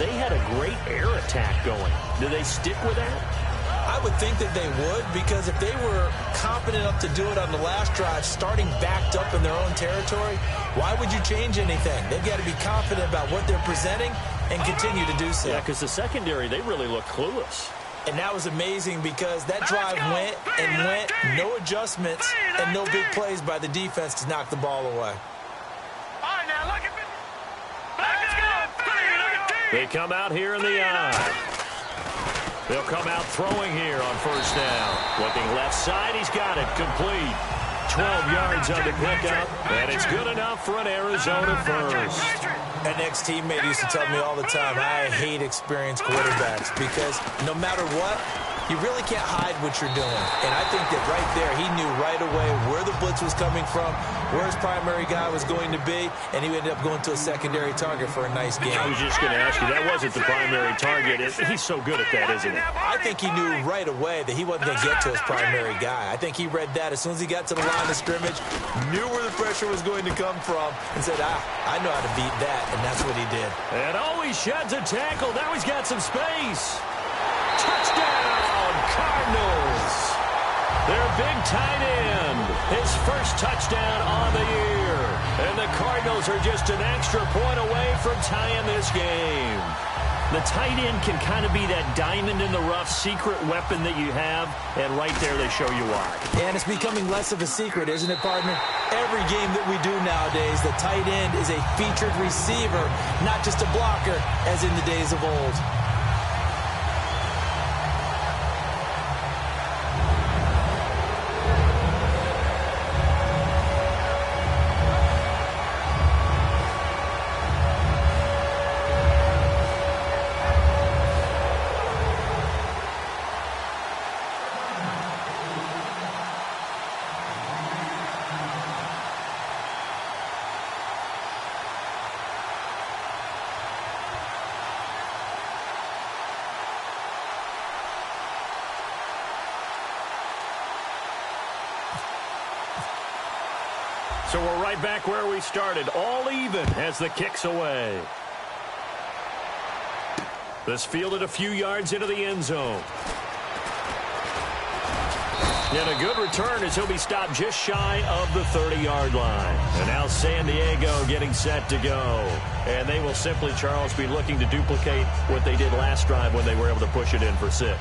they had a great air attack going. Do they stick with that? I would think that they would, because if they were confident enough to do it on the last drive, starting backed up in their own territory, why would you change anything? They've got to be confident about what they're presenting and continue to do so. Yeah, because the secondary, they really look clueless. And that was amazing because that drive went and went, no adjustments, and no big plays by the defense to knock the ball away. They come out here in the eye. They'll come out throwing here on first down. Looking left side, he's got it, complete. 12 yards on the pickup, and it's good enough for an Arizona first. An ex-teammate used to tell me all the time, I hate experienced quarterbacks because no matter what, you really can't hide what you're doing. And I think that right there, he knew right away where the blitz was coming from, where his primary guy was going to be, and he ended up going to a secondary target for a nice game. I was just going to ask you, that wasn't the primary target. He's so good at that, isn't he? I think he knew right away that he wasn't going to get to his primary guy. I think he read that as soon as he got to the line of scrimmage, knew where the pressure was going to come from, and said, I know how to beat that, and that's what he did. And he sheds a tackle. Now he's got some space. Touchdown, Cardinals. Their big tight end, his first touchdown on the year. And the Cardinals are just an extra point away from tying this game. The tight end can kind of be that diamond in the rough secret weapon that you have, and right there they show you why. And it's becoming less of a secret, isn't it, partner? Every game that we do nowadays, the tight end is a featured receiver, not just a blocker, as in the days of old. So we're right back where we started, all even as the kick's away. This fielded a few yards into the end zone. And a good return as he'll be stopped just shy of the 30-yard line. And now San Diego getting set to go. And they will simply, Charles, be looking to duplicate what they did last drive when they were able to push it in for 6.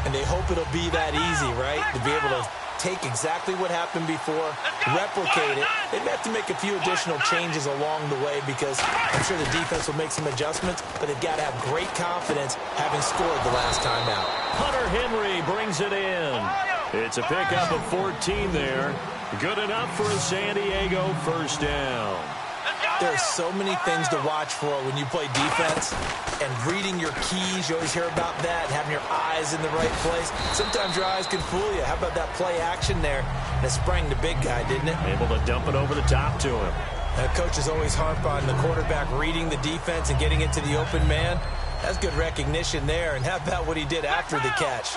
And they hope it'll be that easy, right? To be able to take exactly what happened before, replicate it. They'd have to make a few additional changes along the way because I'm sure the defense will make some adjustments, but they've got to have great confidence having scored the last time out. Hunter Henry brings it in. It's a pickup of 14 there. Good enough for a San Diego first down. There's so many things to watch for when you play defense, and reading your keys, you always hear about that, having your eyes in the right place. Sometimes your eyes can fool you. How about that play action there? And it sprang the big guy, didn't it? Able to dump it over the top to him. Coaches always harp on the quarterback reading the defense and getting it to the open man. That's good recognition there. And how about what he did after the catch?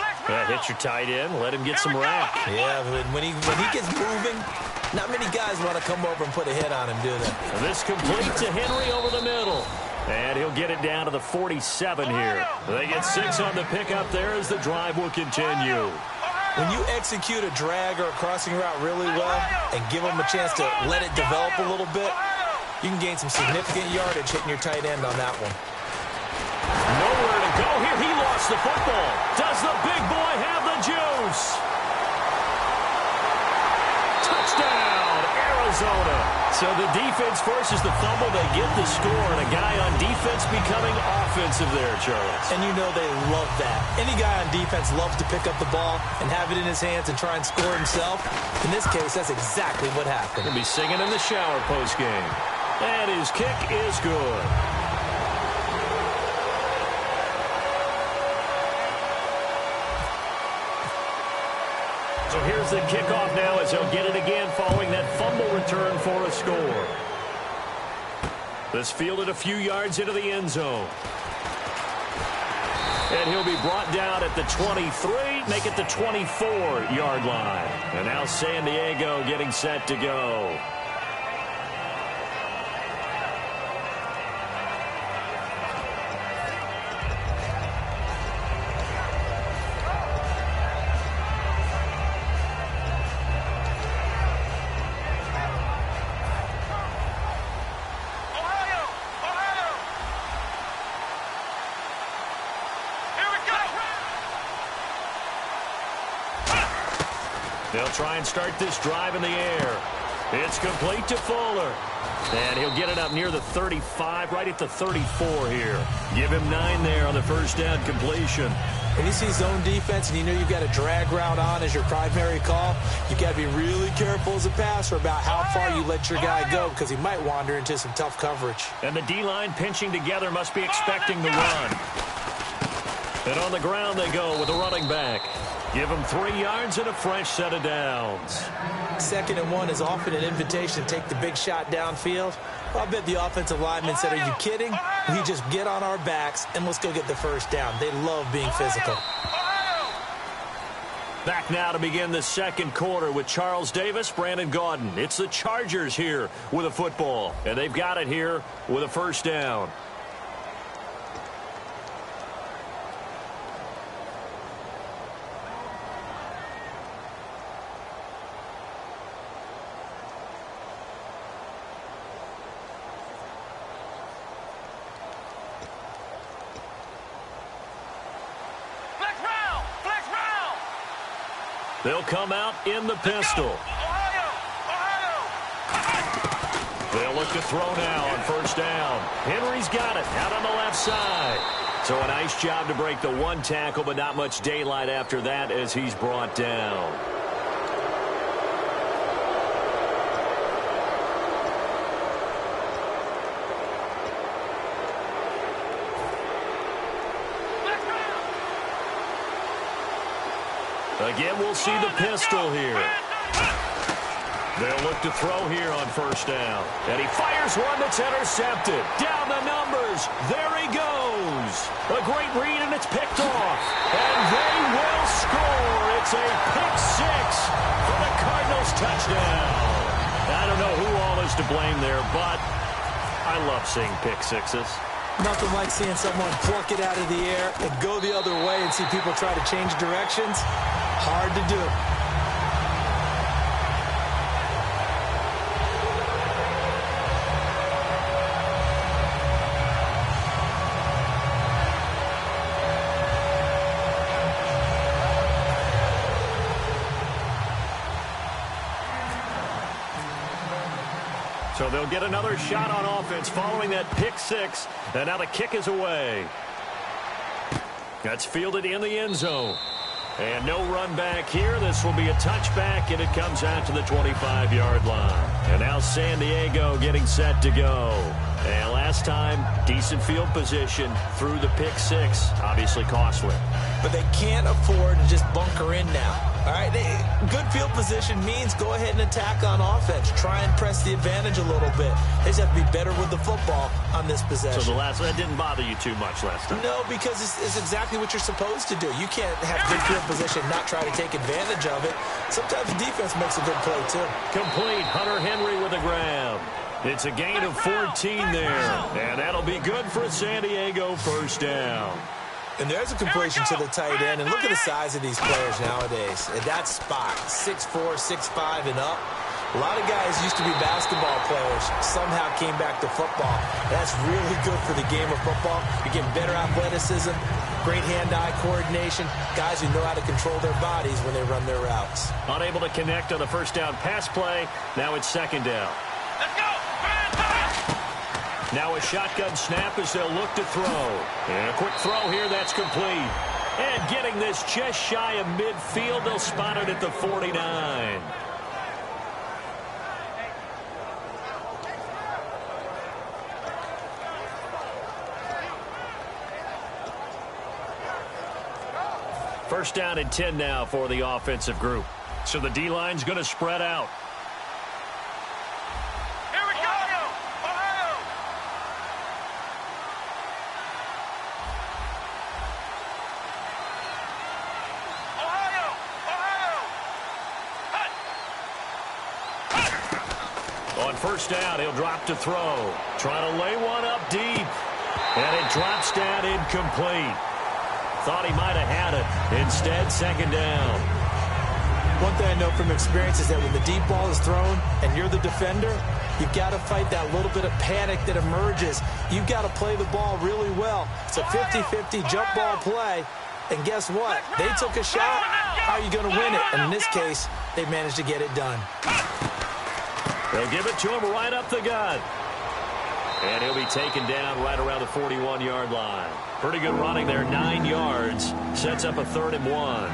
Hit your tight end, let him get some rap. Yeah, but when he gets moving, not many guys want to come over and put a hit on him, do they? And this complete to Henry over the middle. And he'll get it down to the 47 here. They get 6 on the pickup there as the drive will continue. When you execute a drag or a crossing route really well and give them a chance to let it develop a little bit, you can gain some significant yardage hitting your tight end on that one. Nowhere to go here. He lost the football. Does the big boy have the juice? Touchdown, Arizona. So the defense forces the fumble. They get the score, and a guy on defense becoming offensive there, Charles. And you know they love that. Any guy on defense loves to pick up the ball and have it in his hands and try and score himself. In this case, that's exactly what happened. He'll be singing in the shower postgame. And his kick is good. So here's the kickoff now as he'll get it again following that fumble return for a score. This fielded a few yards into the end zone. And he'll be brought down at the 23, make it the 24-yard line. And now San Diego getting set to go. They'll try and start this drive in the air. It's complete to Fuller. And he'll get it up near the 35, right at the 34 here. Give him 9 there on the first down completion. When you see zone defense and you know you've got a drag route on as your primary call, you've got to be really careful as a passer about how far you let your guy go because he might wander into some tough coverage. And the D-line pinching together must be expecting the run. And on the ground they go with a running back. Give him 3 yards and a fresh set of downs. 2nd and 1 is often an invitation to take the big shot downfield. Well, I bet the offensive lineman said, are you kidding? We just get on our backs and let's go get the first down. They love being physical. Back now to begin the second quarter with Charles Davis, Brandon Gaudin. It's the Chargers here with a football, and they've got it here with a first down. They'll come out in the pistol. They'll look to throw now on first down. Henry's got it out on the left side. So a nice job to break the 1 tackle, but not much daylight after that as he's brought down. Again, we'll see the pistol here. They'll look to throw here on first down. And he fires one that's intercepted. Down the numbers. There he goes. A great read, and it's picked off. And they will score. It's a pick 6 for the Cardinals touchdown. I don't know who all is to blame there, but I love seeing pick 6s. Nothing like seeing someone pluck it out of the air and go the other way and see people try to change directions. Hard to do. So they'll get another shot on offense following that pick 6. And now the kick is away. That's fielded in the end zone. And no run back here. This will be a touchback, and it comes out to the 25-yard line. And now San Diego getting set to go. And last time, decent field position through the pick 6. Obviously costly. But they can't afford to just bunker in now. All right, good field position means go ahead and attack on offense. Try and press the advantage a little bit. They just have to be better with the football on this possession. So that didn't bother you too much last time? No, because it's exactly what you're supposed to do. You can't have good field position and not try to take advantage of it. Sometimes the defense makes a good play, too. Complete. Hunter Henry with a grab. It's a gain of 14 there. And that'll be good for a San Diego first down. And there's a completion to the tight end. And look at the size of these players nowadays. At that spot, 6'4", 6'5", and up. A lot of guys used to be basketball players, somehow came back to football. That's really good for the game of football. You're getting better athleticism, great hand-eye coordination, guys who know how to control their bodies when they run their routes. Unable to connect on the first down pass play. Now it's second down. Let's go! Now a shotgun snap as they'll look to throw. And a quick throw here, that's complete. And getting this just shy of midfield, they'll spot it at the 49. First down and 10 now for the offensive group. So the D-line's going to spread out. First down, he'll drop to throw. Trying to lay one up deep. And it drops down incomplete. Thought he might have had it. Instead, second down. One thing I know from experience is that when the deep ball is thrown and you're the defender, you've got to fight that little bit of panic that emerges. You've got to play the ball really well. It's a 50-50 jump ball play. And guess what? They took a shot. how are you going to win it? And in this case, they managed to get it done. They'll give it to him right up the gut. And he'll be taken down right around the 41-yard line. Pretty good running there, 9 yards. Sets up a 3rd and 1.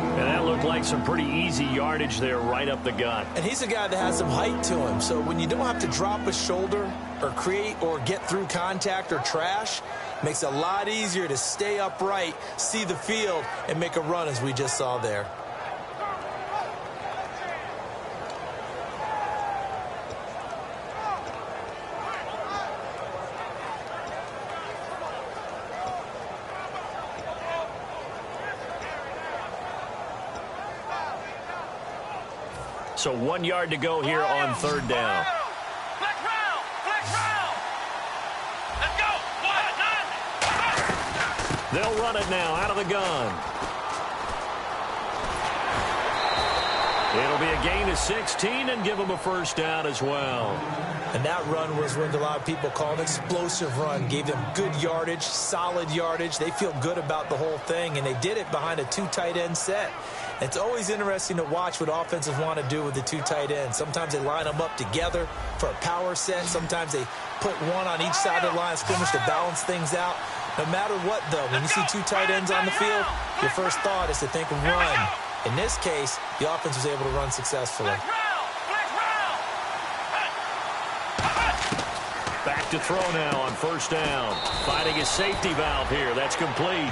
And that looked like some pretty easy yardage there right up the gut. And he's a guy that has some height to him. So when you don't have to drop a shoulder or create or get through contact or trash, makes it a lot easier to stay upright, see the field, and make a run as we just saw there. So 1 yard to go here on 3rd down. Let's go. They'll run it now out of the gun. It'll be a gain of 16 and give them a 1st down as well. And that run was what a lot of people call an explosive run. Gave them good yardage, solid yardage. They feel good about the whole thing, and they did it behind a 2 tight end set. It's always interesting to watch what offenses want to do with the 2 tight ends. Sometimes they line them up together for a power set. Sometimes they put one on each side of the line of scrimmage to balance things out. No matter what, though, when you see 2 tight ends on the field, your first thought is to think run. In this case, the offense was able to run successfully. Back to throw now on 1st down. Finding his safety valve here. That's complete.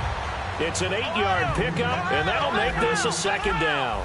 It's an 8-yard pickup, and that'll make this a 2nd down.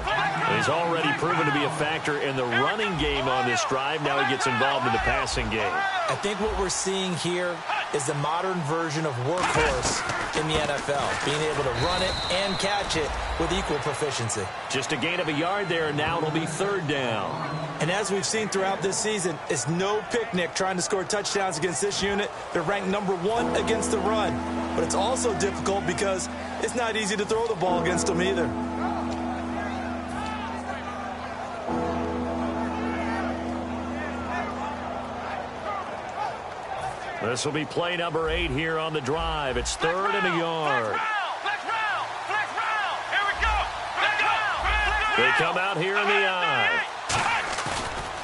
He's already proven to be a factor in the running game on this drive. Now he gets involved in the passing game. I think what we're seeing here is the modern version of workhorse in the NFL, being able to run it and catch it with equal proficiency. Just a gain of a yard there, and now it'll be 3rd down. And as we've seen throughout this season, it's no picnic trying to score touchdowns against this unit. They're ranked number 1 against the run. But it's also difficult because it's not easy to throw the ball against them either. This will be play number 8 here on the drive. It's 3rd and a yard. They come out here in the eye.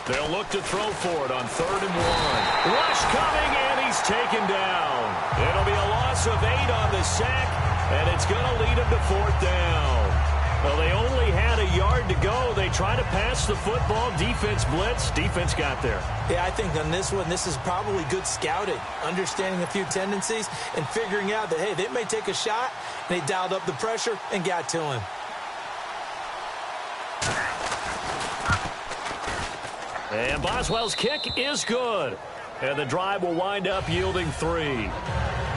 They'll look to throw for it on 3rd and 1. Rush coming, and he's taken down. It'll be a loss of 8 on the sack, and it's going to lead him to 4th down. Well, they only had a yard to go. They try to pass the football. Defense blitz. Defense got there. Yeah, I think on this one, this is probably good scouting, understanding a few tendencies, and figuring out that, hey, they may take a shot, and they dialed up the pressure and got to him. And Boswell's kick is good. And the drive will wind up yielding 3.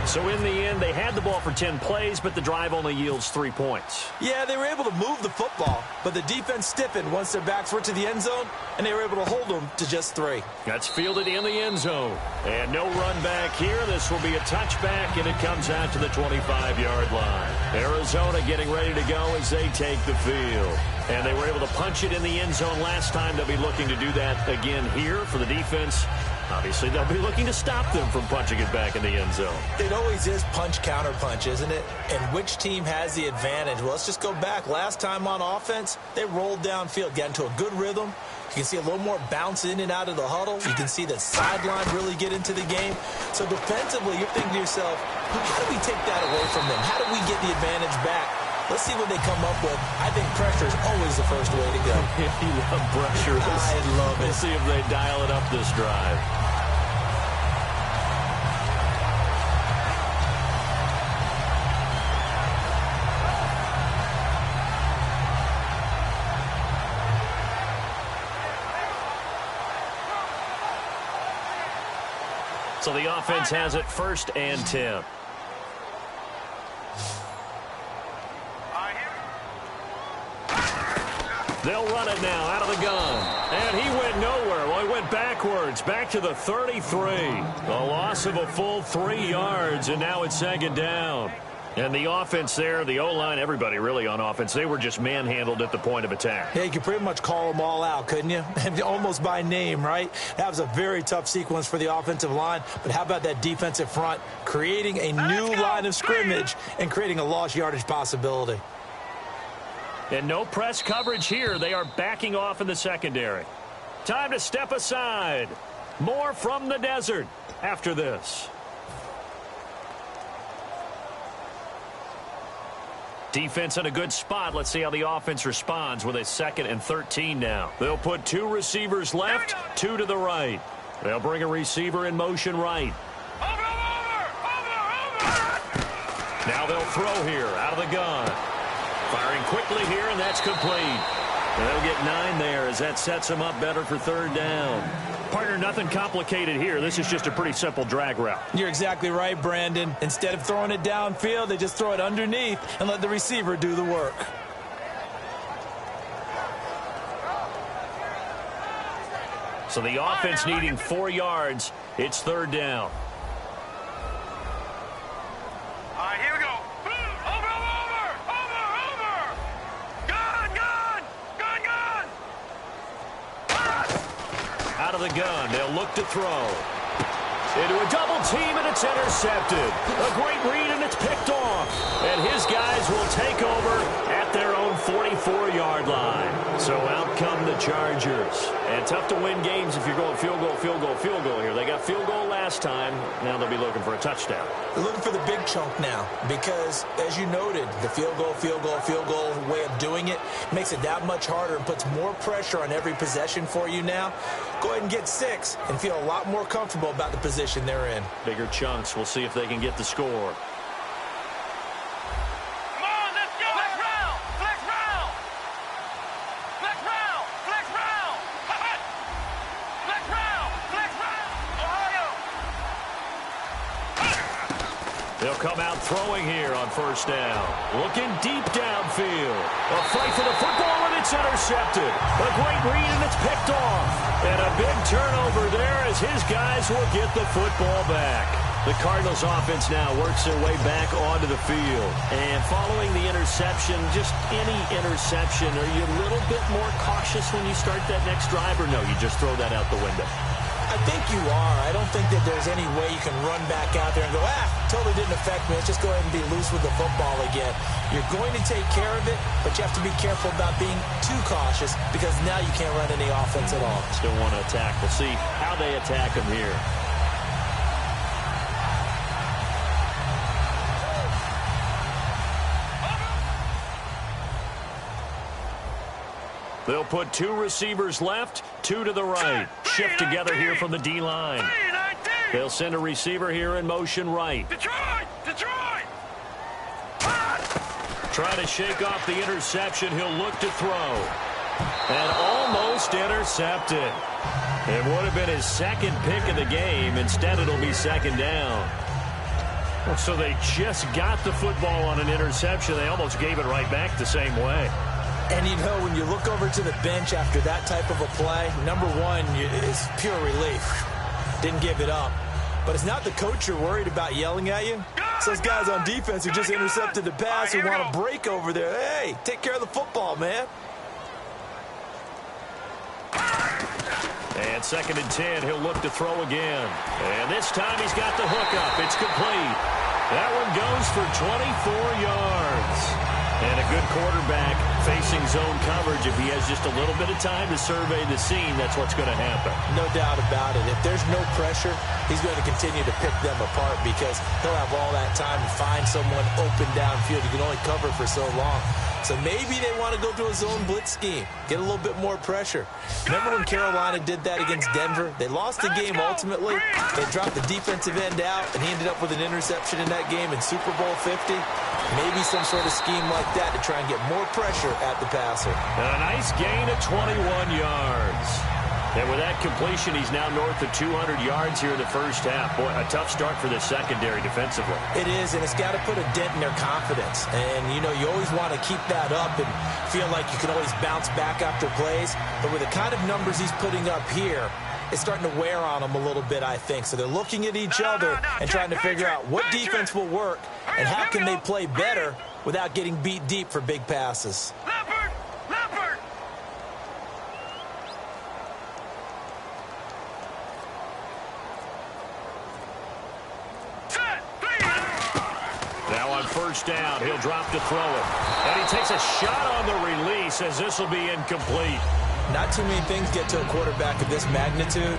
So in the end, they had the ball for 10 plays, but the drive only yields 3 points. Yeah, they were able to move the football, but the defense stiffened once their backs were to the end zone, and they were able to hold them to just 3. That's fielded in the end zone. And no run back here. This will be a touchback, and it comes out to the 25-yard line. Arizona getting ready to go as they take the field. And they were able to punch it in the end zone last time. They'll be looking to do that again here for the defense. Obviously, they'll be looking to stop them from punching it back in the end zone. It always is punch-counter-punch, isn't it? And which team has the advantage? Well, let's just go back. Last time on offense, they rolled downfield, got into a good rhythm. You can see a little more bounce in and out of the huddle. You can see the sideline really get into the game. So defensively, you're thinking to yourself, how do we take that away from them? How do we get the advantage back? Let's see what they come up with. I think pressure is always the first way to go. You love pressure. I love it. We'll see if they dial it up this drive. So the offense has it 1st and 10. They'll run it now out of the gun. And he went nowhere. Well, he went backwards, back to the 33. A loss of a full 3 yards, and now it's 2nd down. And the offense there, the O-line, everybody really on offense, they were just manhandled at the point of attack. Yeah, you could pretty much call them all out, couldn't you? Almost by name, right? That was a very tough sequence for the offensive line. But how about that defensive front, creating a new line of scrimmage and creating a lost yardage possibility? And no press coverage here. They are backing off in the secondary. Time to step aside. More from the desert after this. Defense in a good spot. Let's see how the offense responds with a 2nd and 13 now. They'll put 2 receivers left, 2 to the right. They'll bring a receiver in motion right. Now they'll throw here out of the gun. Firing quickly here, and that's complete. And they'll get 9 there as that sets them up better for 3rd down. Partner, nothing complicated here. This is just a pretty simple drag route. You're exactly right, Brandon. Instead of throwing it downfield, they just throw it underneath and let the receiver do the work. So the offense needing 4 yards. It's 3rd down. All right, here we go. Over. Gun. Out of the gun, they'll look to throw. Into a double team, and it's intercepted. A great read, and it's picked off. And his guys will take over at their own 44-yard line. So out come the Chargers. And tough to win games if you're going field goal here. They got field goal last time. Now they'll be looking for a touchdown. They're looking for the big chunk now because, as you noted, the field goal way of doing it makes it that much harder and puts more pressure on every possession for you now. Go ahead and get 6 and feel a lot more comfortable about the position they're in. Bigger chunks. We'll see if they can get the score. Come on, let's go. Flex round. Ohio. They'll come out throwing here on 1st down. Looking deep downfield. A fight for the football, and it's intercepted. A great read, and it's picked off. And a big turnover there as his guys will get the football back. The Cardinals offense now works their way back onto the field. And following the interception, just any interception, are you a little bit more cautious when you start that next drive, or no, you just throw that out the window? I think you are. I don't think that there's any way you can run back out there and go, totally didn't affect me. Let's just go ahead and be loose with the football again. You're going to take care of it, but you have to be careful about being too cautious because now you can't run any offense at all. Still want to attack. We'll see how they attack him here. They'll put 2 receivers left, 2 to the right. Shift together here from the D-line. They'll send a receiver here in motion right. Detroit! Trying to shake off the interception. He'll look to throw. And almost intercepted. It would have been his 2nd pick of the game. Instead, it'll be 2nd down. So they just got the football on an interception. They almost gave it right back the same way. And, you know, when you look over to the bench after that type of a play, number one is pure relief. Didn't give it up. But it's not the coach you're worried about yelling at you. It's those guys on defense who just intercepted the pass who want to break over there. Hey, take care of the football, man. And 2nd and 10, he'll look to throw again. And this time he's got the hook up. It's complete. That one goes for 24 yards. And a good quarterback facing zone coverage. If he has just a little bit of time to survey the scene, that's what's going to happen. No doubt about it. If there's no pressure, he's going to continue to pick them apart because he'll have all that time to find someone open downfield. He can only cover for so long. So maybe they want to go to a zone blitz scheme, get a little bit more pressure. Remember when Carolina did that against Denver? They lost the game ultimately. They dropped the defensive end out, and he ended up with an interception in that game in Super Bowl 50. Maybe some sort of scheme like that to try and get more pressure at the passer. And a nice gain of 21 yards. And with that completion, he's now north of 200 yards here in the 1st half. Boy, a tough start for the secondary defensively. It is, and it's got to put a dent in their confidence. And, you know, you always want to keep that up and feel like you can always bounce back after plays. But with the kind of numbers he's putting up here, it's starting to wear on them a little bit, I think. So they're looking at each other and trying to figure out what defense will work and how can they play better without getting beat deep for big passes. on first down. He'll drop to throw it. And he takes a shot on the release as this will be incomplete. Not too many things get to a quarterback of this magnitude,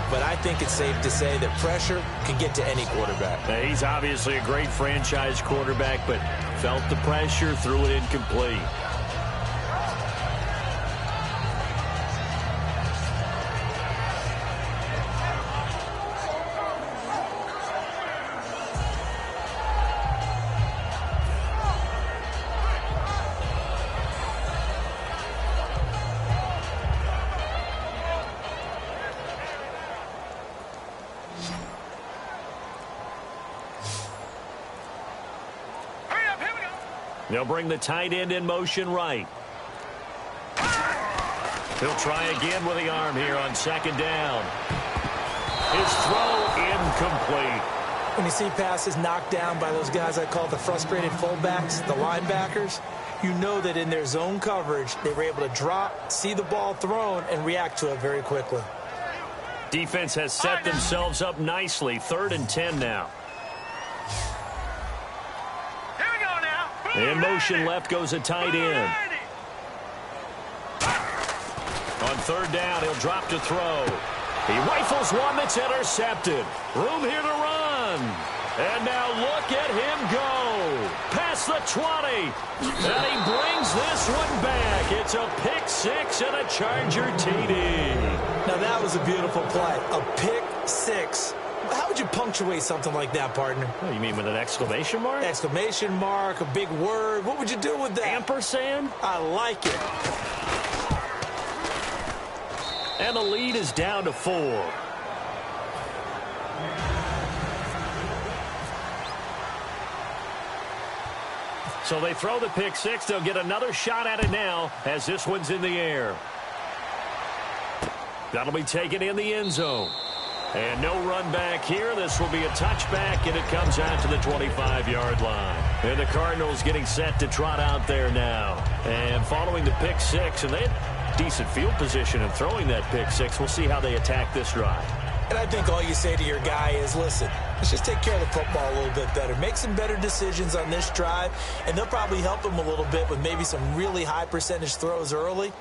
but I think it's safe to say that pressure can get to any quarterback. Now, he's obviously a great franchise quarterback, but felt the pressure, threw it incomplete. They'll bring the tight end in motion right. He'll try again with the arm here on second down. His throw incomplete. When you see passes knocked down by those guys I call the frustrated fullbacks, the linebackers, you know that in their zone coverage, they were able to drop, see the ball thrown, and react to it very quickly. Defense has set themselves up nicely. 3rd and 10 now. In motion left goes a tight end. On 3rd down, he'll drop to throw. He rifles one that's intercepted. Room here to run. And now look at him go. Past the 20. And he brings this one back. It's a pick six and a Charger TD. Now that was a beautiful play. A pick six. How would you punctuate something like that, partner? Oh, you mean with an exclamation mark? Exclamation mark, a big word. What would you do with that? Ampersand? I like it. And the lead is down to 4. So they throw the pick six. They'll get another shot at it now as this one's in the air. That'll be taken in the end zone. And no run back here. This will be a touchback, and it comes out to the 25-yard line. And the Cardinals getting set to trot out there now. And following the pick six, and they had decent field position in throwing that pick six. We'll see how they attack this drive. And I think all you say to your guy is, listen, let's just take care of the football a little bit better. Make some better decisions on this drive, and they'll probably help him a little bit with maybe some really high percentage throws early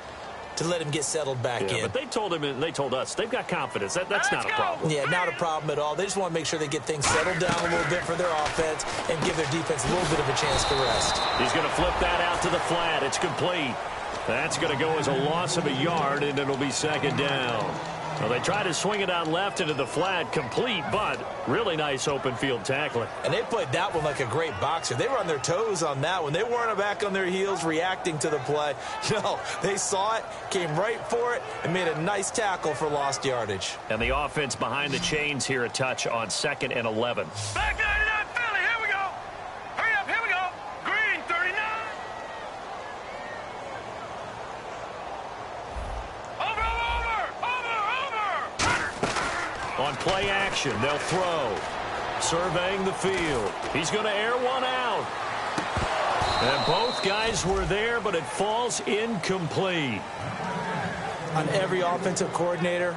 to let him get settled back in. But they told him and they told us they've got confidence. That's not a problem. Yeah, not a problem at all. They just want to make sure they get things settled down a little bit for their offense and give their defense a little bit of a chance to rest. He's going to flip that out to the flat. It's complete. That's going to go as a loss of a yard, and it'll be 2nd down. Well, they try to swing it out left into the flat, complete, but really nice open field tackling. And they played that one like a great boxer. They were on their toes on that one. They weren't back on their heels reacting to the play. No, they saw it, came right for it, and made a nice tackle for lost yardage. And the offense behind the chains here, a touch on 2nd and 11. Back 99 Philly, here we go. Hurry up, here we go. Green 39. On play action, they'll throw. Surveying the field. He's going to air one out. And both guys were there, but it falls incomplete. On every offensive coordinator,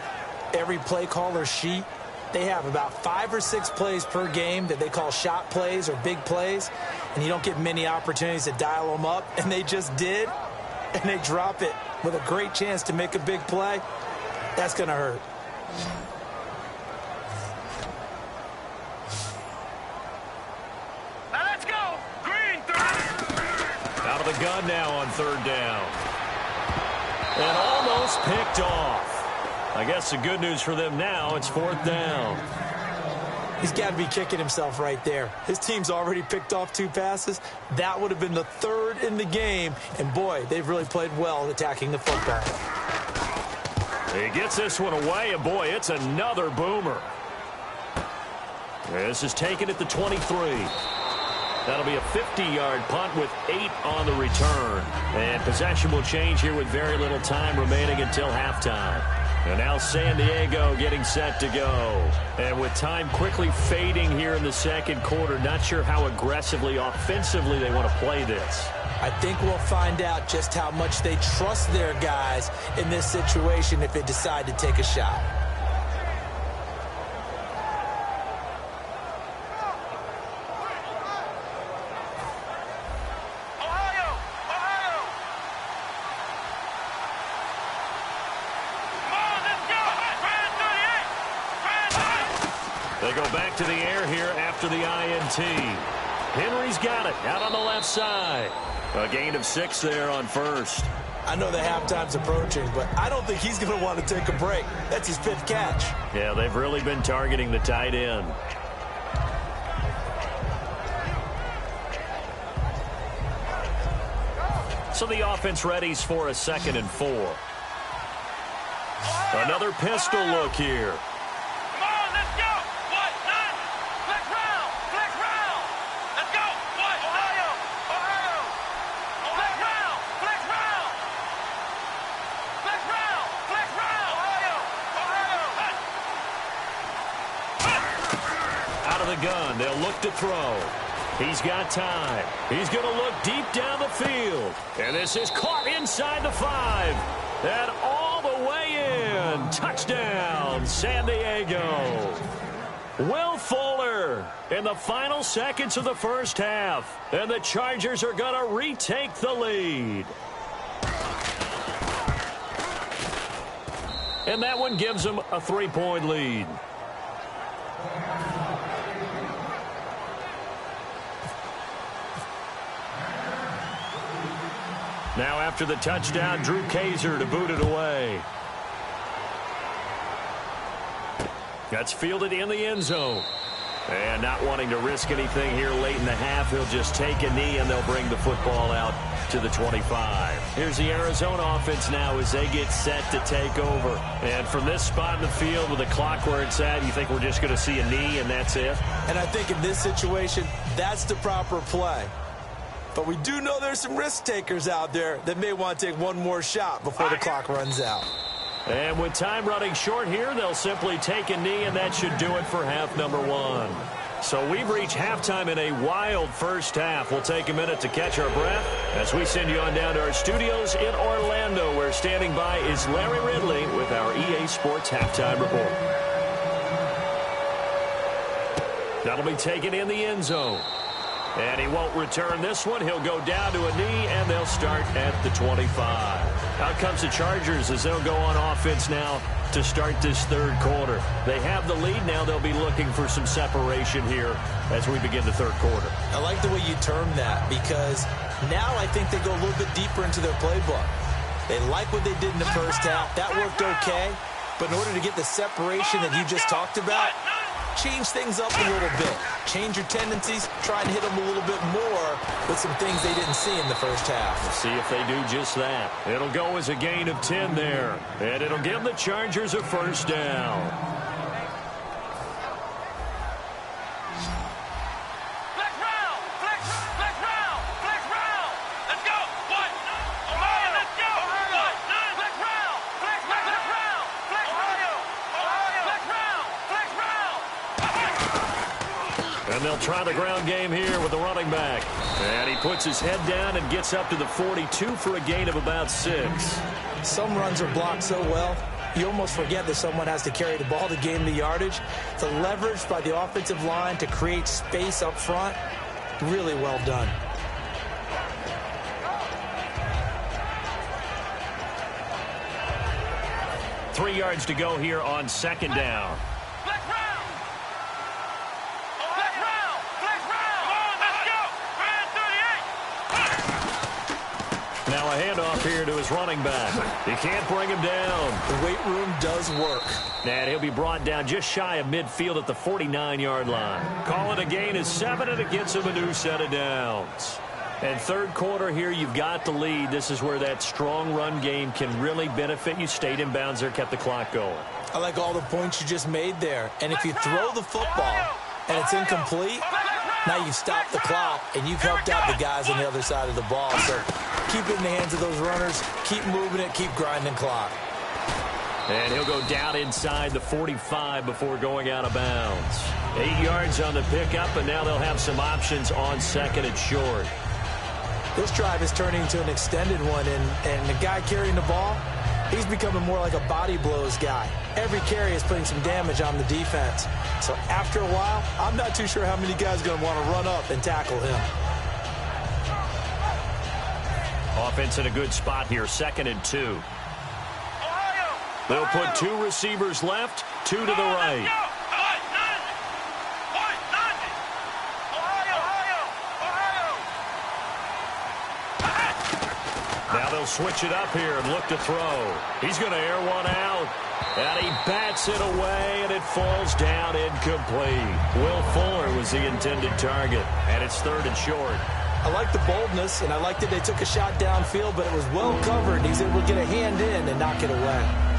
every play caller sheet, they have about 5 or 6 plays per game that they call shot plays or big plays, and you don't get many opportunities to dial them up, and they just did, and they drop it with a great chance to make a big play. That's going to hurt. The gun now on 3rd down. And almost picked off. I guess the good news for them now, it's 4th down. He's got to be kicking himself right there. His team's already picked off 2 passes. That would have been the 3rd in the game. And, boy, they've really played well attacking the football. He gets this one away, and, boy, it's another boomer. This is taken at the 23. That'll be a 50-yard punt with 8 on the return. And possession will change here with very little time remaining until halftime. And now San Diego getting set to go. And with time quickly fading here in the 2nd quarter, not sure how aggressively, offensively they want to play this. I think we'll find out just how much they trust their guys in this situation if they decide to take a shot. They go back to the air here after the INT. Henry's got it out on the left side. A gain of 6 there on first. I know the halftime's approaching, but I don't think he's going to want to take a break. That's his 5th catch. Yeah, they've really been targeting the tight end. So the offense readies for a 2nd and 4. Another pistol look here. Come on, let's go. What? None. Flex round. Flex round. Let's go. What? Ohio. Ohio. Flex round. Flex round. Flex round. Flex round. Ohio. Ohio. Out of the gun, they'll look to throw. He's got time. He's going to look deep down the field. And this is caught inside the 5. And all the way in. Touchdown, San Diego. Will Fuller in the final seconds of the first half. And the Chargers are going to retake the lead. And that one gives them a 3-point lead. Now after the touchdown, Drew Kaiser to boot it away. That's fielded in the end zone. And not wanting to risk anything here late in the half, he'll just take a knee and they'll bring the football out to the 25. Here's the Arizona offense now as they get set to take over. And from this spot in the field with the clock where it's at, you think we're just going to see a knee and that's it? And I think in this situation, that's the proper play. But we do know there's some risk takers out there that may want to take one more shot before the clock runs out. And with time running short here, they'll simply take a knee, and that should do it for half number 1. So we've reached halftime in a wild first half. We'll take a minute to catch our breath as we send you on down to our studios in Orlando, where standing by is Larry Ridley with our EA Sports Halftime Report. That'll be taken in the end zone. And he won't return this one. He'll go down to a knee, and they'll start at the 25. Out comes the Chargers as they'll go on offense now to start this third quarter. They have the lead. Now they'll be looking for some separation here as we begin the third quarter. I like the way you term that because now I think they go a little bit deeper into their playbook. They like what they did in the first half. That worked okay. But in order to get the separation that you just talked about, change things up a little bit. Change your tendencies. Try and hit them a little bit more with some things they didn't see in the first half. We'll see if they do just that. It'll go as a gain of 10 there. And it'll give the Chargers a first down. And they'll try the ground game here with the running back. And he puts his head down and gets up to the 42 for a gain of about 6. Some runs are blocked so well, you almost forget that someone has to carry the ball to gain the yardage. The leverage by the offensive line to create space up front, really well done. Three yards to go here on second down. Now a handoff here to his running back. He can't bring him down. The weight room does work. And he'll be brought down just shy of midfield at the 49-yard line. Call it a gain of 7, and it gets him a new set of downs. And third quarter here, you've got the lead. This is where that strong run game can really benefit you. Stayed in bounds there, kept the clock going. I like all the points you just made there. And if you throw the football and it's incomplete, now you've stopped the clock and you've helped out the guys on the other side of the ball. So keep it in the hands of those runners. Keep moving it. Keep grinding clock. And he'll go down inside the 45 before going out of bounds. 8 yards on the pickup, and now they'll have some options on second and short. This drive is turning into an extended one, and the guy carrying the ball, he's becoming more like a body blows guy. Every carry is putting some damage on the defense. So after a while, I'm not too sure how many guys are going to want to run up and tackle him. Offense in a good spot here, 2nd and 2. They'll put 2 receivers left, 2 to the right. They'll switch it up here and look to throw. He's going to air one out. And he bats it away, and it falls down incomplete. Will Fuller was the intended target, and it's 3rd and short. I like the boldness, and I like that they took a shot downfield, but it was well covered. He's able to get a hand in and knock it away.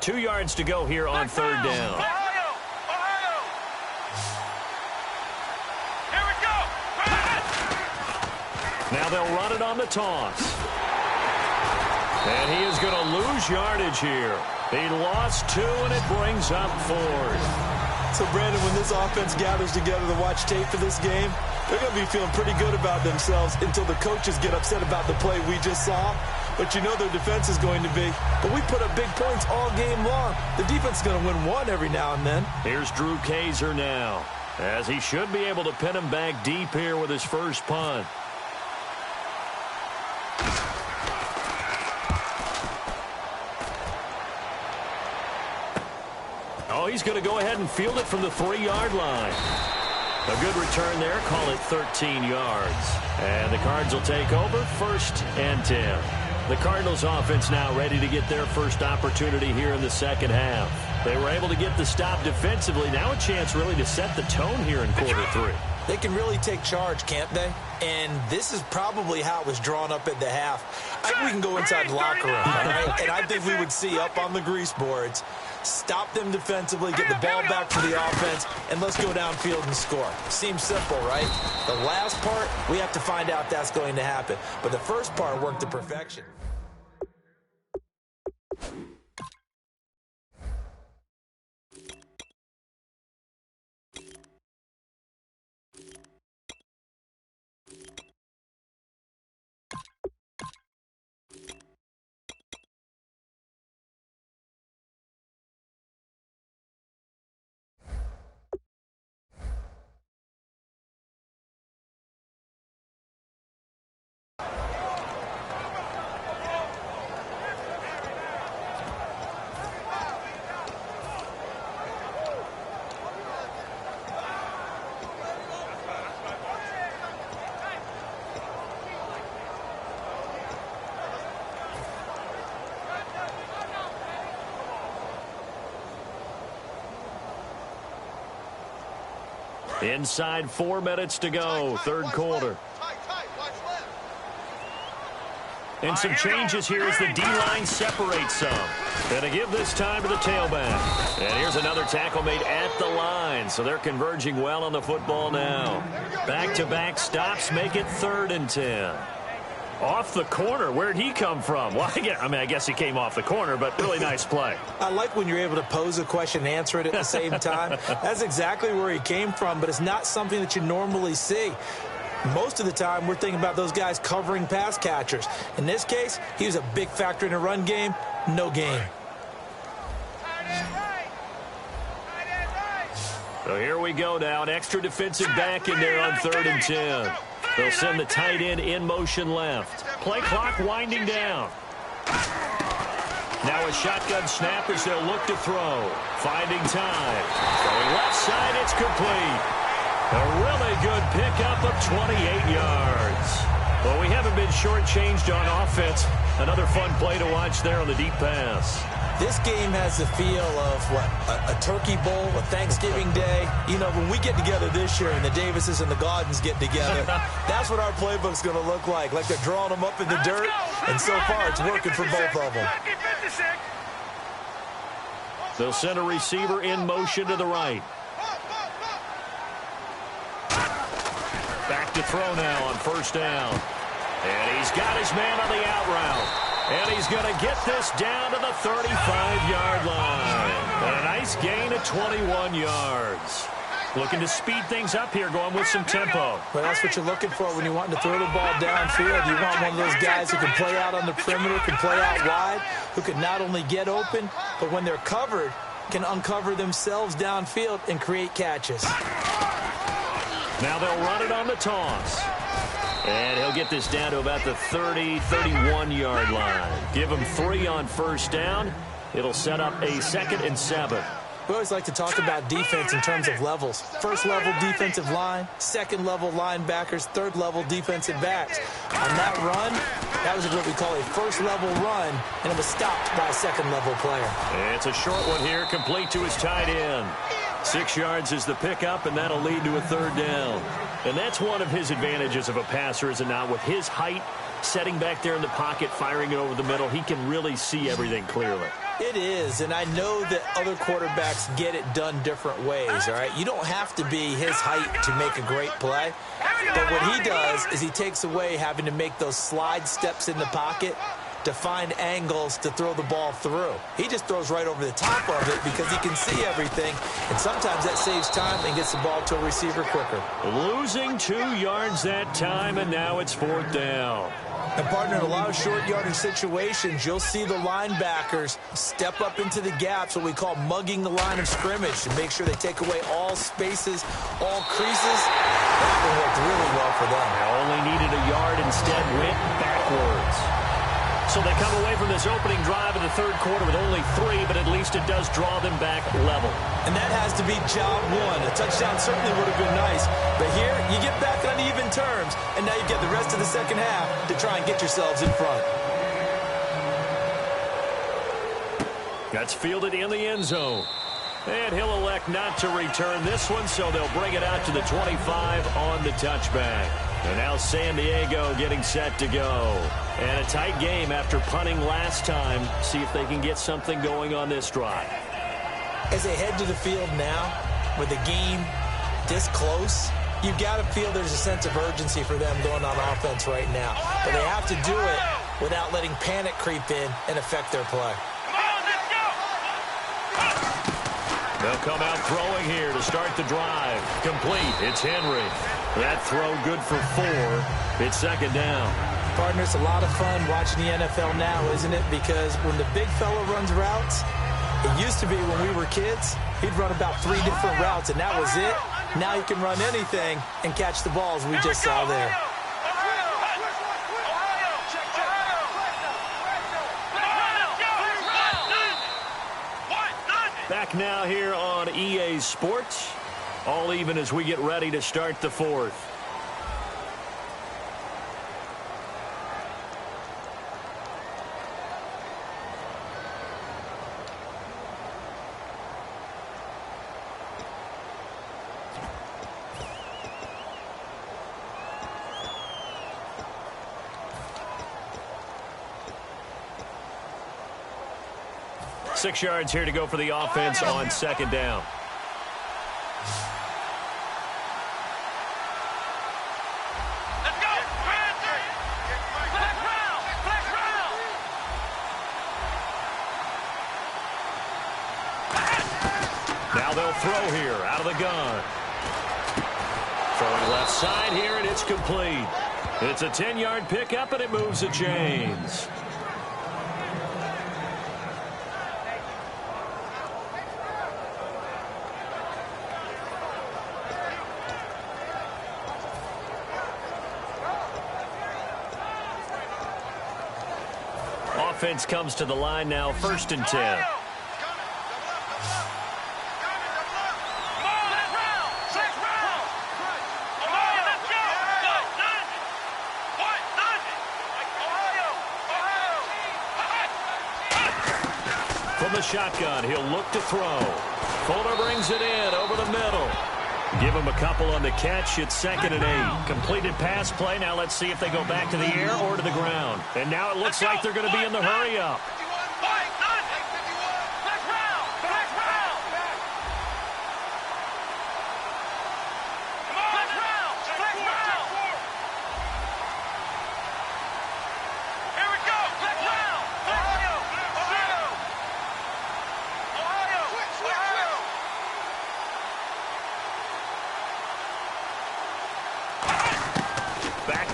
Two yards to go here on 3rd down. Ohio! Here we go! Now they'll run it on the toss. And he is going to lose yardage here. He lost 2, and it brings up 4th. So, Brandon, when this offense gathers together to watch tape for this game, they're going to be feeling pretty good about themselves until the coaches get upset about the play we just saw. But you know their defense is going to be. But we put up big points all game long. The defense is going to win one every now and then. Here's Drew Kaiser now, as he should be able to pin him back deep here with his first punt. Oh, he's going to go ahead and field it from the 3-yard line. A good return there. Call it 13 yards. And the Cards will take over 1st and 10. The Cardinals offense now ready to get their first opportunity here in the second half. They were able to get the stop defensively. Now a chance really to set the tone here in quarter 3. They can really take charge, can't they? And this is probably how it was drawn up at the half. I think we can go inside the locker room, all right? And I think we would see up on the grease boards, stop them defensively, get the ball back to the offense, and let's go downfield and score. Seems simple, right? The last part, we have to find out if that's going to happen. But the first part worked to perfection. Inside 4 minutes to go, 3rd quarter. And some changes here as the D-line separates some. And to give this time to the tailback. And here's another tackle made at the line. So they're converging well on the football now. Back-to-back stops make it 3rd and 10. Off the corner. Where'd he come from? Well, I guess he came off the corner, but really nice play. I like when you're able to pose a question and answer it at the same time. That's exactly where he came from, but it's not something that you normally see. Most of the time, we're thinking about those guys covering pass catchers. In this case, he was a big factor in the run game. No gain. So here we go now. An extra defensive back in there on 3rd and 10. They'll send the tight end in motion left. Play clock winding down. Now a shotgun snap as they'll look to throw. Finding time. Throwing left side, it's complete. A really good pickup of 28 yards. Well, we haven't been shortchanged on offense. Another fun play to watch there on the deep pass. This game has the feel of, a turkey bowl, a Thanksgiving day. You know, when we get together this year and the Davises and the Gaudens get together, that's what our playbook's going to look like. Like they're drawing them up in the dirt, and so far it's working for both of them. They'll send a receiver in motion to the right. Back to throw now on 1st down. And he's got his man on the out route. And he's going to get this down to the 35-yard line. And a nice gain of 21 yards. Looking to speed things up here, going with some tempo. Well, that's what you're looking for when you want to throw the ball downfield. You want one of those guys who can play out on the perimeter, can play out wide, who can not only get open, but when they're covered, can uncover themselves downfield and create catches. Now they'll run it on the toss. And he'll get this down to about the 30, 31-yard line. Give him 3 on first down. It'll set up a 2nd and 7. We always like to talk about defense in terms of levels. First level defensive line, second level linebackers, third level defensive backs. On that run, that was what we call a first level run, and it was stopped by a second level player. It's a short one here, complete to his tight end. 6 yards is the pickup, and that'll lead to a 3rd down. And that's one of his advantages of a passer, is it not? With his height, setting back there in the pocket, firing it over the middle, he can really see everything clearly. It is, and I know that other quarterbacks get it done different ways, all right? You don't have to be his height to make a great play. But what he does is he takes away having to make those slide steps in the pocket to find angles to throw the ball through. He just throws right over the top of it because he can see everything, and sometimes that saves time and gets the ball to a receiver quicker. Losing 2 yards that time, and now it's 4th down. And, partner, in a lot of short yardage situations, you'll see the linebackers step up into the gaps, what we call mugging the line of scrimmage, to make sure they take away all spaces, all creases. That one worked really well for them. They only needed a yard, instead went backwards. So they come away from this opening drive in the 3rd quarter with only 3, but at least it does draw them back level. And that has to be job one. A touchdown certainly would have been nice, but here you get back on even terms, and now you get the rest of the second half to try and get yourselves in front. That's fielded in the end zone. And he'll elect not to return this one, so they'll bring it out to the 25 on the touchback. And now San Diego getting set to go. And a tight game after punting last time. See if they can get something going on this drive. As they head to the field now, with the game this close, you've got to feel there's a sense of urgency for them going on offense right now. But they have to do it without letting panic creep in and affect their play. They'll come out throwing here to start the drive. Complete. It's Henry. That throw good for 4. It's 2nd down. Partner, it's a lot of fun watching the NFL now, isn't it? Because when the big fella runs routes, it used to be when we were kids, he'd run about 3 different routes, and that was it. Now he can run anything and catch the balls we just saw there. Back now here on EA Sports. All even as we get ready to start the 4th. Six yards here to go for the offense on 2nd down. Let's go. Flex round. Flex round. Now they'll throw here out of the gun. Throwing left side here, and it's complete. It's a 10-yard pickup, and it moves the chains. Offense comes to the line now, 1st and 10. From the shotgun, he'll look to throw. Fuller brings it in over the middle. Give him a couple on the catch. It's 2nd and 8. Completed pass play. Now let's see if they go back to the air or to the ground. And now it looks like they're going to be in the hurry-up.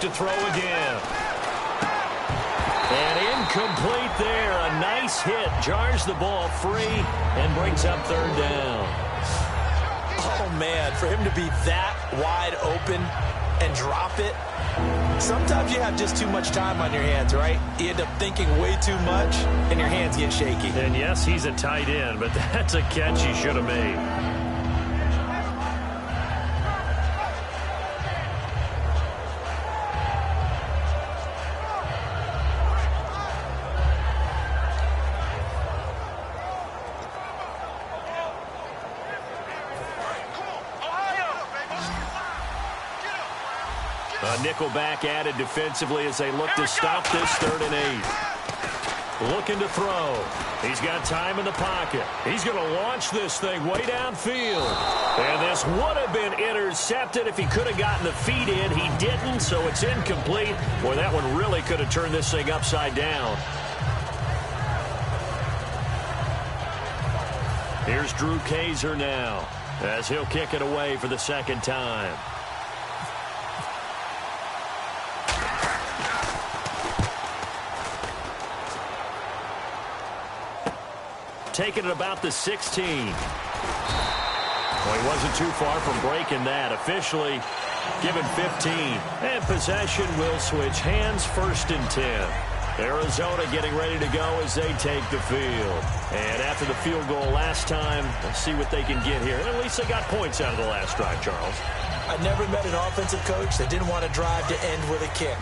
to throw again. And incomplete there. A nice hit. Jars the ball free and brings up third down. Oh, man, for him to be that wide open and drop it, sometimes you have just too much time on your hands, right? You end up thinking way too much, and your hands get shaky. And, yes, he's a tight end, but that's a catch he should have made. A nickelback added defensively as they look to stop this 3rd and 8. Looking to throw. He's got time in the pocket. He's going to launch this thing way downfield. And this would have been intercepted if he could have gotten the feet in. He didn't, so it's incomplete. Boy, that one really could have turned this thing upside down. Here's Drew Kaiser now as he'll kick it away for the 2nd time. Taking it about the 16. Well, he wasn't too far from breaking that. Officially given 15. And possession will switch hands, 1st and 10. Arizona getting ready to go as they take the field. And after the field goal last time, let's see what they can get here. And at least they got points out of the last drive, Charles. I never met an offensive coach that didn't want to drive to end with a kick.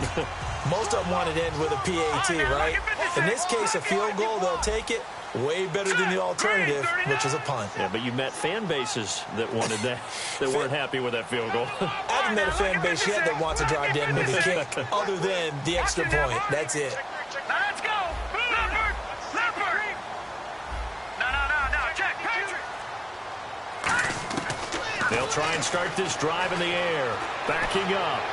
Most of them wanted to end with a PAT, right? In this case, a field goal, they'll take it. Way better than the alternative, which is a punt. Yeah, but you met fan bases that wanted that, that weren't happy with that field goal. I haven't met a fan base yet that wants to drive to end with a kick, other than the extra point. That's it. Now let's go. Leopard. Leopard. No. Check. They'll try and start this drive in the air. Backing up.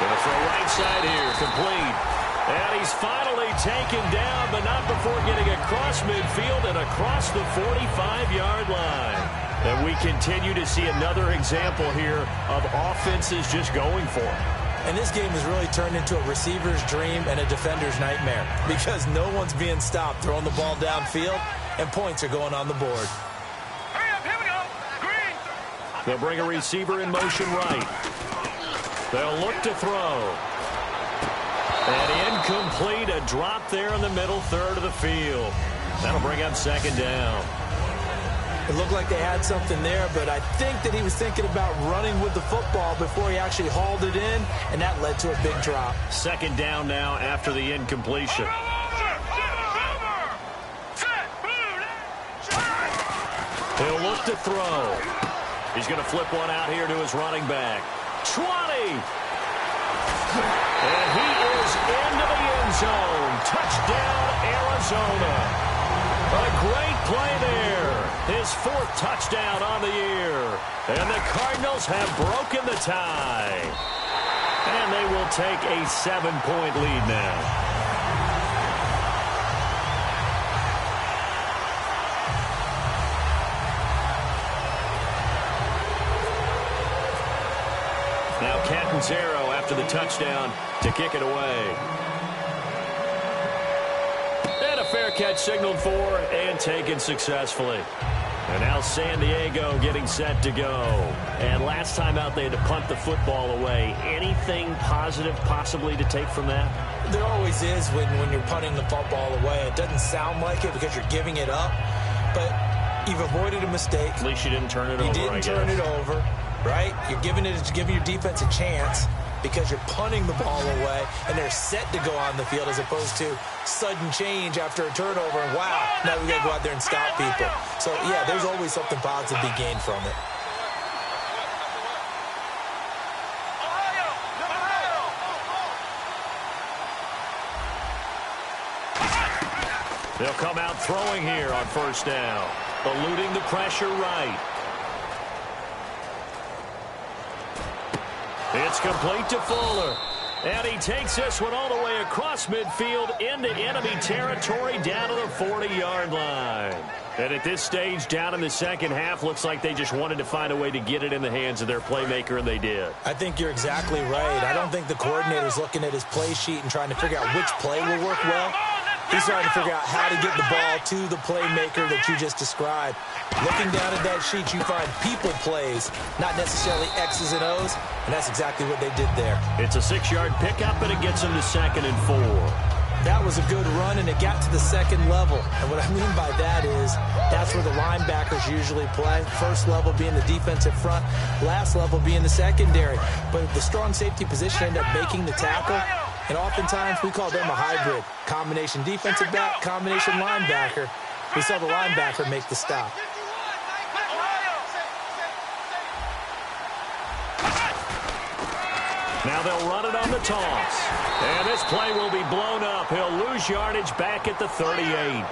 Gonna throw right side here. Complete. And he's finally taken down, but not before getting across midfield and across the 45-yard line. And we continue to see another example here of offenses just going for it. And this game has really turned into a receiver's dream and a defender's nightmare because no one's being stopped throwing the ball downfield, and points are going on the board. Hurry up, here we go. Green. They'll bring a receiver in motion right. They'll look to throw. And incomplete, a drop there in the middle 3rd of the field. That'll bring up 2nd down. It looked like they had something there, but I think that he was thinking about running with the football before he actually hauled it in, and that led to a big drop. 2nd down now after the incompletion. He'll look to throw. He's going to flip one out here to his running back. 20! And he is into the end zone. Touchdown, Arizona. A great play there. His 4th touchdown on the year. And the Cardinals have broken the tie. And they will take a 7-point lead now. Now Catanzaro after the touchdown to kick it away. And a fair catch signaled for and taken successfully. And now San Diego getting set to go. And last time out they had to punt the football away. Anything positive possibly to take from that? There always is when you're punting the football away. It doesn't sound like it because you're giving it up. But you've avoided a mistake. At least you didn't turn it over, You didn't turn it over. Right? You're giving your defense a chance because you're punting the ball away, and they're set to go on the field as opposed to sudden change after a turnover, and wow, now we got to go out there and stop people. So, yeah, there's always something positive to be gained from it. They'll come out throwing here on 1st down, eluding the pressure right. It's complete to Fuller. And he takes this one all the way across midfield into enemy territory down to the 40-yard line. And at this stage, down in the second half, looks like they just wanted to find a way to get it in the hands of their playmaker, and they did. I think you're exactly right. I don't think the coordinator's looking at his play sheet and trying to figure out which play will work well. He's trying to figure out how to get the ball to the playmaker that you just described. Looking down at that sheet, you find people plays, not necessarily X's and O's, and that's exactly what they did there. It's a 6-yard pickup, and it gets them to 2nd and 4. That was a good run, and it got to the second level. And what I mean by that is that's where the linebackers usually play. First level being the defensive front, last level being the secondary. But the strong safety position ended up making the tackle, and oftentimes we call them a hybrid. Combination defensive back, combination linebacker. We saw the linebacker make the stop. Now they'll run it on the toss. And this play will be blown up. He'll lose yardage back at the 38.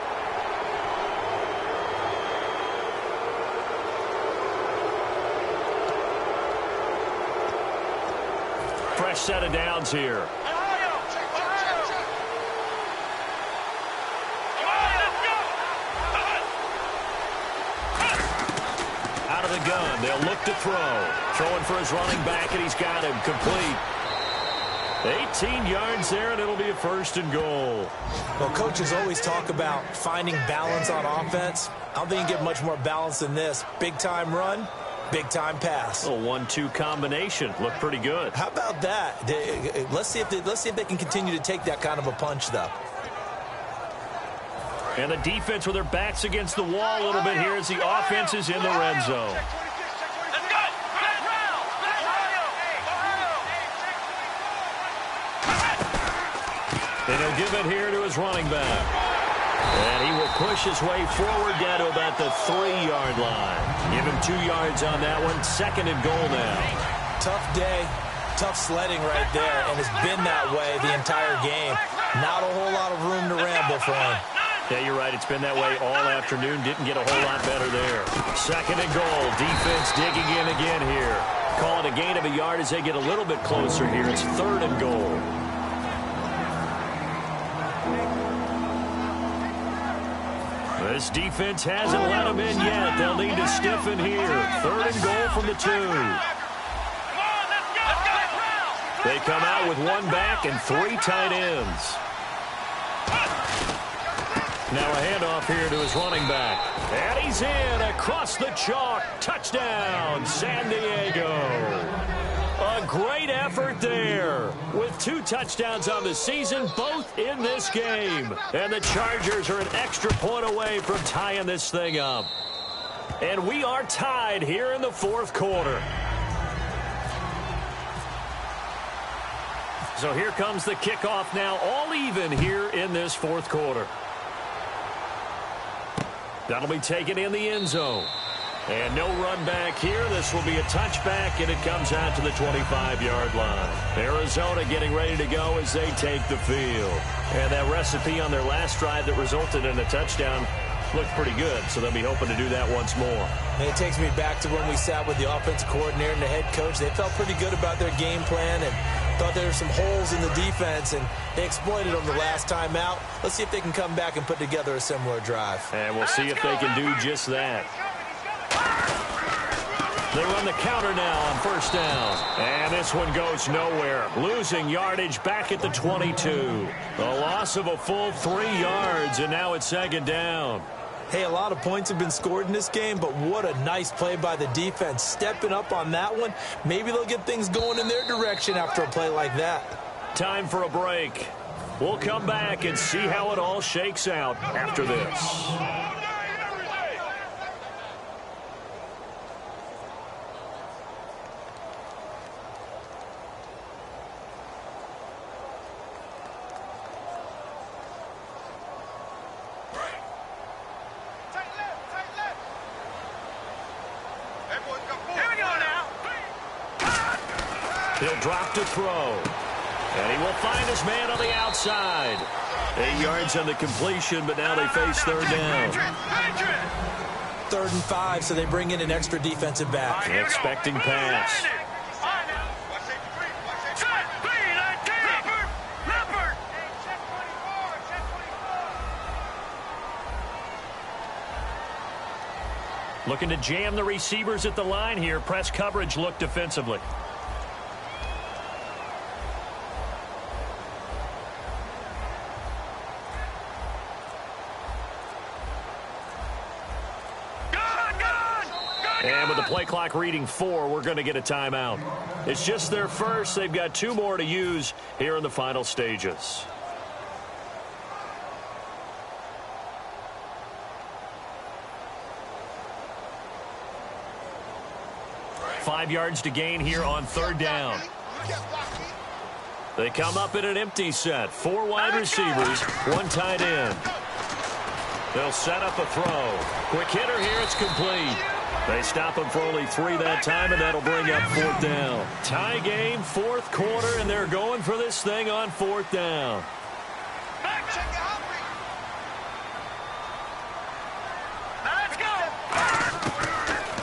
Fresh set of downs here. Out of the gun, they'll look to throw. Throwing for his running back, and he's got him complete. 18 yards there, and it'll be a 1st and goal. Well, coaches always talk about finding balance on offense. I don't think you can get much more balance than this. Big-time run, big-time pass. A 1-2 combination. Looked pretty good. How about that? Let's see if they can continue to take that kind of a punch, though. And the defense with their backs against the wall a little bit here as the offense is in the red zone. And he'll give it here to his running back. And he will push his way forward down to about the 3-yard line. Give him 2 yards on that one. 2nd and goal now. Tough day, tough sledding right there, and it's been that way the entire game. Not a whole lot of room to ramble for him. Yeah, you're right. It's been that way all afternoon. Didn't get a whole lot better there. 2nd and goal. Defense digging in again here. Call it a gain of a yard as they get a little bit closer here. It's 3rd and goal. This defense hasn't let them in yet. They'll need to stiffen here. 3rd and goal from the 2. They come out with 1 back and 3 tight ends. Now a handoff here to his running back. And he's in across the chalk. Touchdown, San Diego. A great effort there with 2 touchdowns on the season, both in this game. And the Chargers are an extra point away from tying this thing up. And we are tied here in the 4th quarter. So here comes the kickoff now, all even here in this 4th quarter. That'll be taken in the end zone. And no run back here. This will be a touchback, and it comes out to the 25-yard line. Arizona getting ready to go as they take the field. And that recipe on their last drive that resulted in a touchdown looked pretty good, so they'll be hoping to do that once more. And it takes me back to when we sat with the offensive coordinator and the head coach. They felt pretty good about their game plan and thought there were some holes in the defense, and they exploited them the last time out. Let's see if they can come back and put together a similar drive. And we'll see if they can do just that. They run the counter now on 1st down. And this one goes nowhere. Losing yardage back at the 22. A loss of a full 3 yards, and now it's 2nd down. Hey, a lot of points have been scored in this game, but what a nice play by the defense. Stepping up on that one. Maybe they'll get things going in their direction after a play like that. Time for a break. We'll come back and see how it all shakes out after this. He'll drop to throw. And he will find his man on the outside. 8 yards on the completion, but now they face 3rd down. 3rd and 5, so they bring in an extra defensive back. Expecting pass. Looking to jam the receivers at the line here. Press coverage look defensively. And with the play clock reading 4, we're going to get a timeout. It's just their first. They've got 2 more to use here in the final stages. 5 yards to gain here on 3rd down. They come up in an empty set. 4 wide receivers, 1 tight end. They'll set up a throw. Quick hitter here. It's complete. They stop him for only 3 that time, and that'll bring up 4th down. Tie game, 4th quarter, and they're going for this thing on 4th down.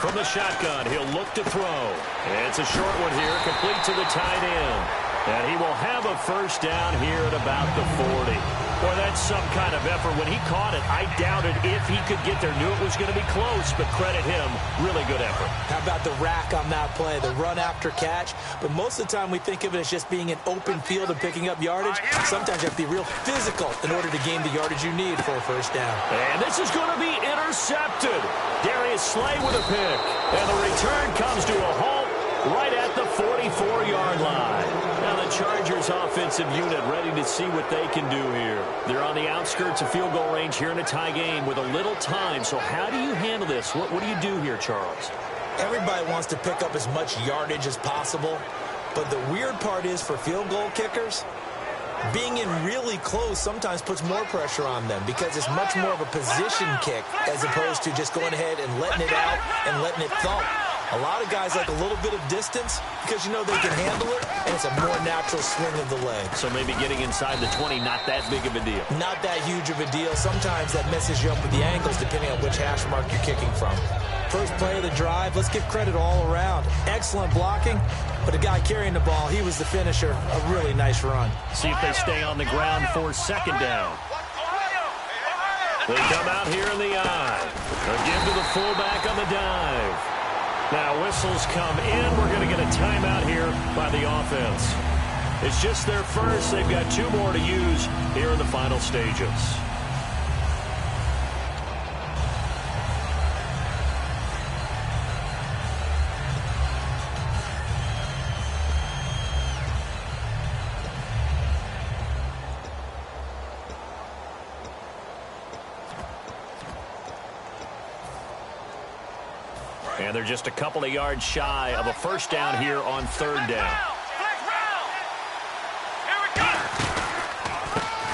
From the shotgun, he'll look to throw. And it's a short one here, complete to the tight end. And he will have a 1st down here at about the 40. Boy, that's some kind of effort. When he caught it, I doubted if he could get there. Knew it was going to be close, but credit him. Really good effort. How about the rack on that play, the run after catch? But most of the time we think of it as just being an open field and picking up yardage. Sometimes you have to be real physical in order to gain the yardage you need for a 1st down. And this is going to be intercepted. Darius Slay with a pick. And the return comes to a halt right at the 44-yard line. Now the Chargers offensive unit ready to see what they can do here. They're on the outskirts of field goal range here in a tie game with a little time. So how do you handle this? What do you do here, Charles? Everybody wants to pick up as much yardage as possible. But the weird part is for field goal kickers, being in really close sometimes puts more pressure on them because it's much more of a position kick as opposed to just going ahead and letting it out and letting it thump. A lot of guys like a little bit of distance because you know they can handle it, and it's a more natural swing of the leg. So maybe getting inside the 20, not that big of a deal. Not that huge of a deal. Sometimes that messes you up with the angles depending on which hash mark you're kicking from. First play of the drive, let's give credit all around. Excellent blocking, but the guy carrying the ball, he was the finisher. A really nice run. See if they stay on the ground for 2nd down. They come out here in the eye. They'll give to the fullback on the dive. Now whistles come in. We're going to get a timeout here by the offense. It's just their first. They've got 2 more to use here in the final stages. And they're just a couple of yards shy of a 1st down here on 3rd down.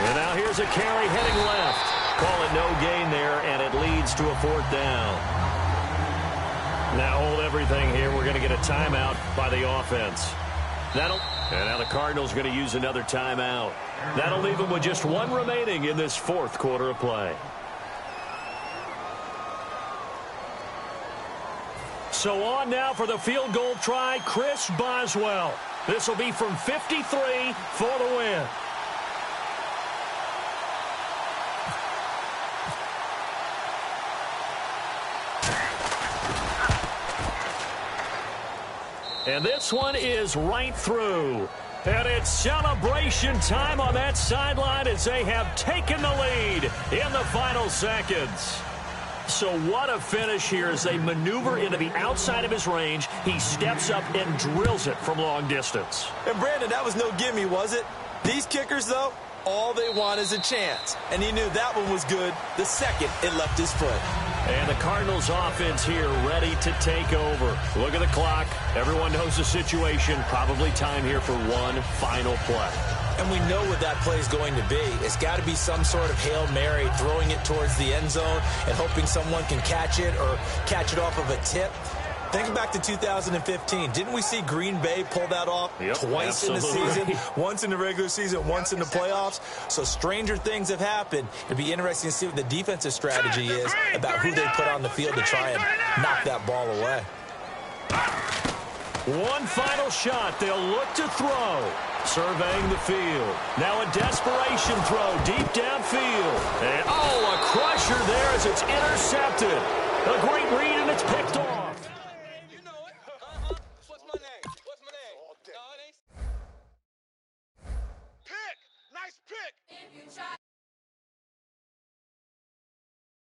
And now here's a carry heading left. Call it no gain there, and it leads to a 4th down. Now hold everything here. We're going to get a timeout by the offense. And now the Cardinals are going to use another timeout. That'll leave them with just 1 remaining in this 4th quarter of play. So on now for the field goal try, Chris Boswell. This will be from 53 for the win. And this one is right through. And it's celebration time on that sideline as they have taken the lead in the final seconds. So what a finish here as they maneuver into the outside of his range. He steps up and drills it from long distance. And Brandon, that was no gimme, was it? These kickers, though, all they want is a chance. And he knew that one was good the second it left his foot. And the Cardinals offense here ready to take over. Look at the clock. Everyone knows the situation. Probably time here for one final play. And we know what that play is going to be. It's got to be some sort of Hail Mary, throwing it towards the end zone and hoping someone can catch it or catch it off of a tip. Think back to 2015. Didn't we see Green Bay pull that off twice in the season? Once in the regular season, once in the playoffs. So stranger things have happened. It'd be interesting to see what the defensive strategy is about who they put on the field to try and knock that ball away. One final shot. They'll look to throw. Surveying the field. Now a desperation throw deep downfield. And, a crusher there as it's intercepted. A great read, and it's picked off.